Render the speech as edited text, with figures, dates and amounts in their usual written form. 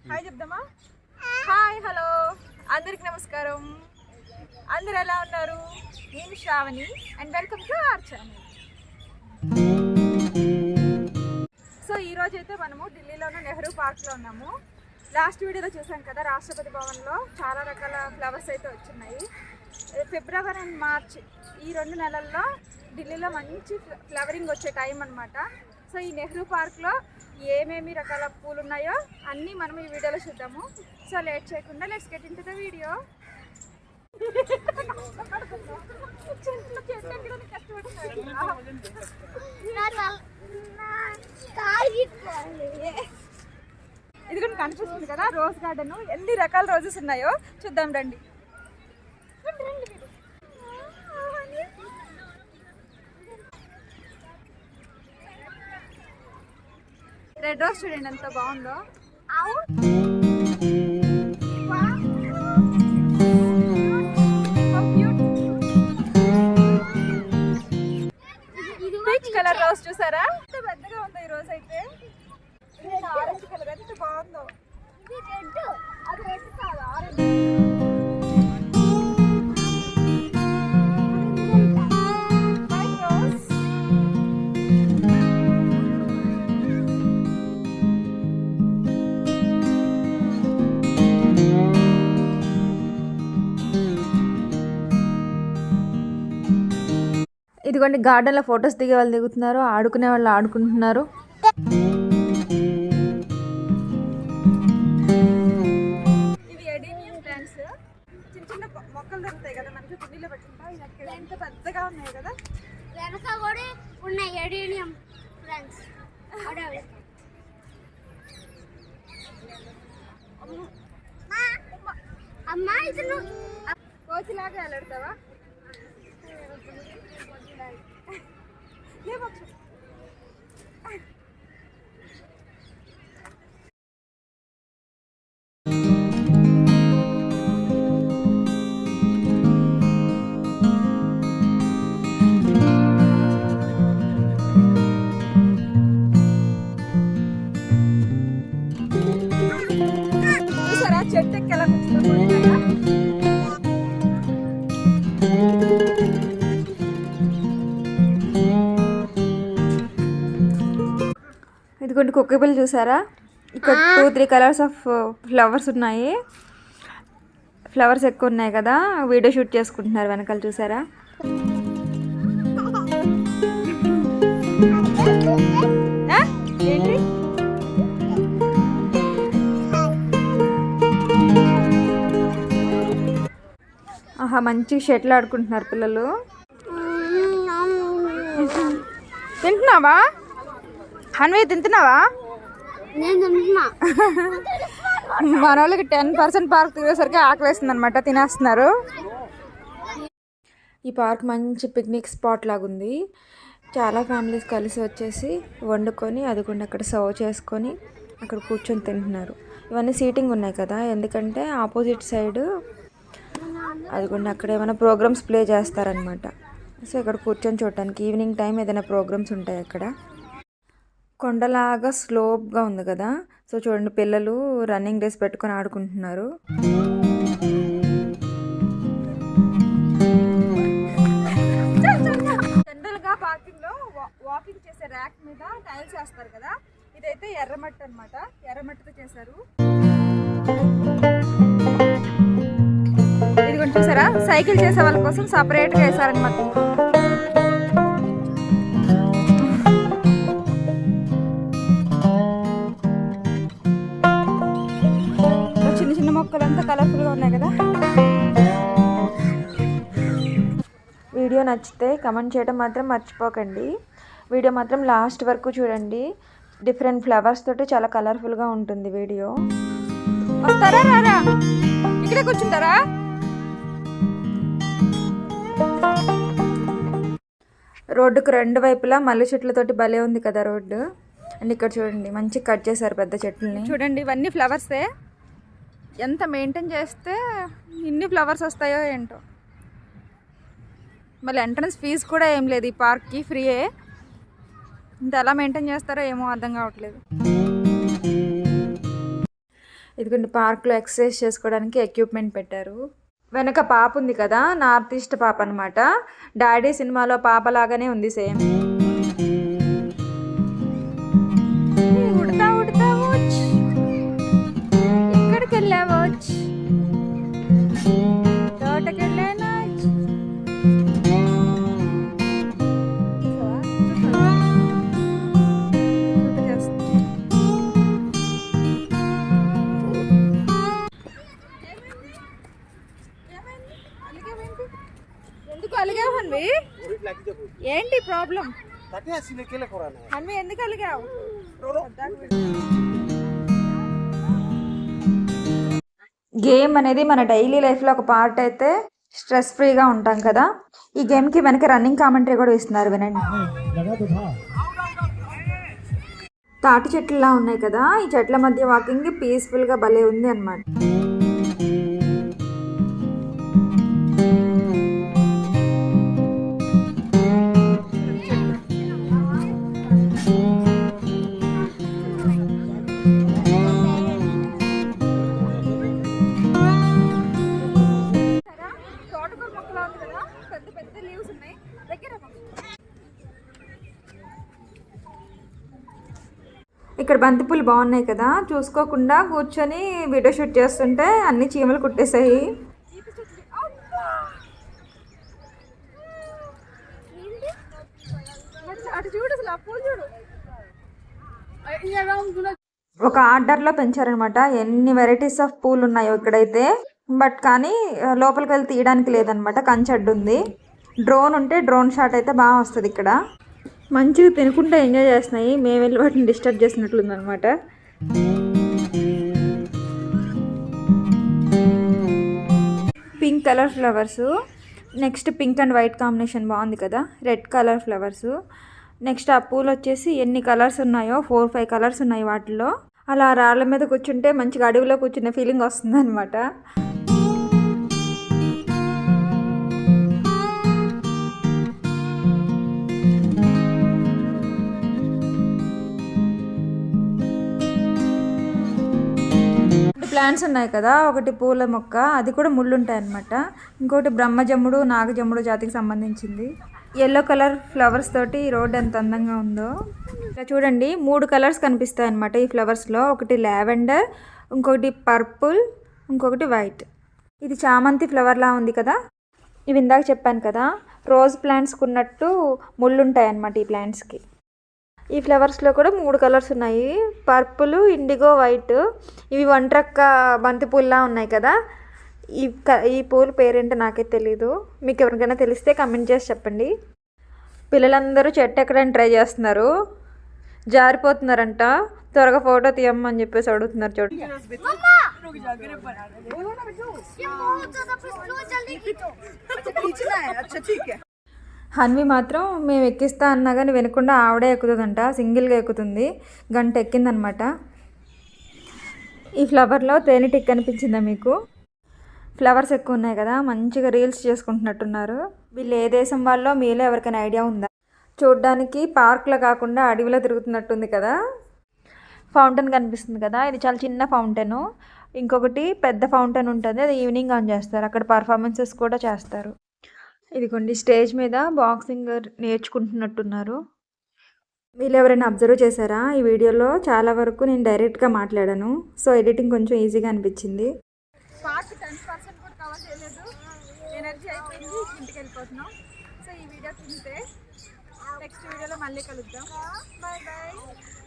Hi చెప్దామా? Hi hello అందరికి నమస్కారం. అందరు ఎలా ఉన్నారు? నేను Sravani and welcome to our channel. So ఈరోజు అయితే మనము ఢిల్లీలోని నెహ్రూ పార్క్లో ఉన్నాము. లాస్ట్ వీడియోలో చూసాం కదా, రాష్ట్రపతి భవన్లో చాలా రకాల ఫ్లవర్స్ అయితే వచ్చినాయి. ఫిబ్రవరి అండ్ మార్చ్ ఈ 2 నెలల్లో ఢిల్లీలో మంచి ఫ్లవరింగ్ వచ్చే టైం అనమాట. సో ఈ నెహ్రూ పార్క్లో ఏమేమి రకాల పూలు ఉన్నాయో అన్నీ మనం ఈ వీడియోలో చూద్దాము. సో లేట్ చేయకుండా let's get into the video. ఇది కూడా కనిపిస్తుంది కదా, రోజ్ గార్డెన్. ఎన్ని రకాల రోజెస్ ఉన్నాయో చూద్దాం రండి. రెడ్ రోజ్ చూడండి ఎంత బాగుందో. పీచ్ కలర్ రోజ్ చూసారా, ఎంత పెద్దగా ఉందో ఈ రోజు అయితే. ఆరెంజ్ కలర్ ఎంత బాగుందో. అది రెడ్ కాదు, ఆరెంజ్. ఇదిగోండి గార్డెన్లో ఫొటోస్ దిగే వాళ్ళు దిగుతున్నారు, ఆడుకునే వాళ్ళు ఆడుకుంటున్నారు. ఇవి ఎడీనియం ప్లాంట్స్, చిన్న చిన్న మొక్కలు దొరుకుతాయి కదా మనకి కుండీలో పెట్టుకుంటా. ఇది ఎంత పెద్దగా ఉన్నాయి కదా. వెనక కూడా ఉన్నాయి ఎడీనియం ప్లాంట్స్. అమ్మా ఇది కోచిలాగా వెళ్ళడతావా? చూసారా చెట్టు ఎక్కి ఎలా ఇదిగోండి కుక్కపిల్ల చూసారా. ఇక్కడ 2-3 కలర్స్ ఆఫ్ ఫ్లవర్స్ ఉన్నాయి. ఫ్లవర్స్ ఎక్కువ ఉన్నాయి కదా, వీడియో షూట్ చేసుకుంటున్నారు వెనకాల చూసారా. ఏంటి ఆహా, మంచిగా షటిల్ ఆడుకుంటున్నారు పిల్లలు. తింటున్నావా హన్వి? తింటున్నావా? మన వాళ్ళకి 10% పార్క్ తిరిగేసరికి ఆకలేస్తుంది అనమాట, తినేస్తున్నారు. ఈ పార్క్ మంచి పిక్నిక్ స్పాట్ లాగుంది. చాలా ఫ్యామిలీస్ కలిసి వచ్చేసి వండుకొని అదిగోండి అక్కడ సర్వ్ చేసుకొని అక్కడ కూర్చొని తింటున్నారు. ఇవన్నీ సీటింగ్ ఉన్నాయి కదా, ఎందుకంటే ఆపోజిట్ సైడ్ అదిగోండి అక్కడ ఏమైనా ప్రోగ్రామ్స్ ప్లే చేస్తారనమాట. సో ఇక్కడ కూర్చొని చూడటానికి ఈవినింగ్ టైం ఏదైనా ప్రోగ్రామ్స్ ఉంటాయి అక్కడ. కొండలాగా స్లోప్గా ఉంది కదా. సో చూడండి పిల్లలు రన్నింగ్ రేస్ పెట్టుకొని ఆడుకుంటున్నారు. జనరల్గా పార్కింగ్లో వాకింగ్ చేసే ర్యాక్ మీద టైల్స్ వేస్తారు కదా, ఇదైతే ఎర్రమట్టి అనమాట. ఎర్రమట్టితో చేశారు. ఇది కొంచెం చూసారా, సైకిల్ చేసే వాళ్ళ కోసం సపరేట్గా వేసారనమాట. మొక్కలంతా కలర్ఫుల్గా ఉన్నాయి కదా. వీడియో నచ్చితే కమెంట్ చేయడం మాత్రం మర్చిపోకండి. వీడియో మాత్రం లాస్ట్ వరకు చూడండి. డిఫరెంట్ ఫ్లవర్స్ తోటి చాలా కలర్ఫుల్గా ఉంటుంది వీడియో. వస్తారా? రారా, ఇక్కడే కూర్చుంటారా? రోడ్డుకు 2 వైపులా మల్లె చెట్లతోటి భలే ఉంది కదా రోడ్డు. అండ్ ఇక్కడ చూడండి మంచి కట్ చేశారు పెద్ద చెట్లని. చూడండి ఇవన్నీ ఫ్లవర్సే. ఎంత మెయింటైన్ చేస్తే ఇన్ని ఫ్లవర్స్ వస్తాయో ఏంటో. మళ్ళీ ఎంట్రన్స్ ఫీజు కూడా ఏం లేదు, ఈ పార్క్కి ఫ్రీయే. ఇంత ఎలా మెయింటైన్ చేస్తారో ఏమో అర్థం కావట్లేదు. ఇదిగోండి పార్క్లో ఎక్సర్సైజ్ చేసుకోవడానికి ఎక్విప్మెంట్ పెట్టారు. వెనక పాప ఉంది కదా, నార్త్ ఈస్ట్ పాప అనమాట. డాడీ సినిమాలో పాప లాగానే ఉంది సేమ్. ఉడతా ఉడతా వచ్చు, ఇక్కడికి వెళ్ళావచ్చు, తోటకి వెళ్ళాను. ఎందుకు అలిగావు హన్వి? ఏంటి ప్రాబ్లం? హన్వి ఎందుకు అలిగావు? గేమ్ అనేది మన డైలీ లైఫ్లో ఒక పార్ట్ అయితే స్ట్రెస్ ఫ్రీగా ఉంటాం కదా. ఈ గేమ్కి వెనక రన్నింగ్ కామెంటరీ కూడా ఇస్తున్నారు, వినండి. తాటి చెట్లులా ఉన్నాయి కదా, ఈ చెట్ల మధ్య వాకింగ్ పీస్ఫుల్గా భలే ఉంది అన్నమాట. ఇక్కడ బంతిపూలు బాగున్నాయి కదా, చూసుకోకుండా కూర్చొని వీడియో షూట్ చేస్తుంటే అన్ని చీమలు కుట్టేశాయి. ఒక ఆర్డర్లో పెంచారనమాట. ఎన్ని వెరైటీస్ ఆఫ్ పూలు ఉన్నాయో ఇక్కడైతే. బట్ కానీ లోపలికి వెళ్ళి తీయడానికి లేదనమాట, కంచెడ్డు ఉంది. డ్రోన్ ఉంటే డ్రోన్ షాట్ అయితే బాగా వస్తుంది ఇక్కడ. మంచిగా తినుకుంటే ఎంజాయ్ చేస్తున్నాయి, మేము వెళ్ళి వాటిని డిస్టర్బ్ చేసినట్లుందనమాట. Pink colour flowers, next pink and white combination బాగుంది కదా, రెడ్ కలర్ ఫ్లవర్స్. నెక్స్ట్ ఆ పూలు వచ్చేసి ఎన్ని కలర్స్ ఉన్నాయో 4-5 కలర్స్ ఉన్నాయి వాటిల్లో. అలా రాళ్ళ మీద కూర్చుంటే మంచిగా అడవిలో కూర్చునే ఫీలింగ్ వస్తుంది అనమాట. ప్లాంట్స్ ఉన్నాయి కదా, ఒకటి పూల మొక్క, అది కూడా ముళ్ళు ఉంటాయి అన్నమాట. ఇంకోటి బ్రహ్మజమ్ముడు నాగజమ్ముడు జాతికి సంబంధించింది. ఎల్లో కలర్ ఫ్లవర్స్ తోటి ఈ రోడ్ ఎంత అందంగా ఉందో. ఇలా చూడండి 3 కలర్స్ కనిపిస్తాయి అన్నమాట ఈ ఫ్లవర్స్లో. ఒకటి లావెండర్, ఇంకొకటి పర్పుల్, ఇంకొకటి వైట్. ఇది చామంతి ఫ్లవర్లా ఉంది కదా. ఇవి ఇందాక చెప్పాను కదా, రోజ్ ప్లాంట్స్కి ఉన్నట్టు ముళ్ళు ఉంటాయి అన్నమాట ఈ ప్లాంట్స్కి. ఈ ఫ్లవర్స్లో కూడా 3 కలర్స్ ఉన్నాయి, పర్పుల్, ఇండిగో, వైట్. ఇవి వంటరక్క బంతిపూల్లా ఉన్నాయి కదా. ఈ పూల పేరేంటో నాకే తెలీదు, మీకు ఎవరికైనా తెలిస్తే కమెంట్ చేసి చెప్పండి. పిల్లలందరూ చెట్టు ఎక్కడానికి ట్రై చేస్తున్నారు, జారిపోతున్నారంట. త్వరగా ఫోటో తీయమ్మని చెప్పేసి అడుగుతున్నారు. చూడండి హన్వి మాత్రం మేము ఎక్కిస్తా అన్నా కానీ వినకుండా ఆవిడే ఎక్కుతుందంట, సింగిల్గా ఎక్కుతుంది. గంట ఎక్కిందనమాట. ఈ ఫ్లవర్లో తేనెటీగ కనిపించిందా మీకు? ఫ్లవర్స్ ఎక్కువ ఉన్నాయి కదా, మంచిగా రీల్స్ చేసుకుంటున్నట్టున్నారు. వీళ్ళు ఏ దేశం వాళ్ళో మీలో ఎవరికైనా ఐడియా ఉందా? చూడ్డానికి పార్క్లో కాకుండా అడవిలో తిరుగుతున్నట్టుంది కదా. ఫౌంటైన్ కనిపిస్తుంది కదా, ఇది చాలా చిన్న ఫౌంటైన్. ఇంకొకటి పెద్ద ఫౌంటైన్ ఉంటుంది, అది ఈవినింగ్ ఆన్ చేస్తారు. అక్కడ పర్ఫార్మెన్సెస్ కూడా చేస్తారు. ఇదిగోండి స్టేజ్ మీద బాక్సింగ్ నేర్చుకుంటున్నట్టున్నారు. వీళ్ళు ఎవరైనా అబ్జర్వ్ చేశారా? ఈ వీడియోలో చాలా వరకు నేను డైరెక్ట్గా మాట్లాడాను, సో ఎడిటింగ్ కొంచెం ఈజీగా అనిపించింది. పార్ట్ 10% కూడా కవర్ చేయలేదు, ఎనర్జీ అయిపోయింది, ఇంటికి వెళ్ళిపోతున్నాం. సో ఈ వీడియో తింటే నెక్స్ట్ వీడియోలో మళ్ళీ కలుద్దాం. Bye bye.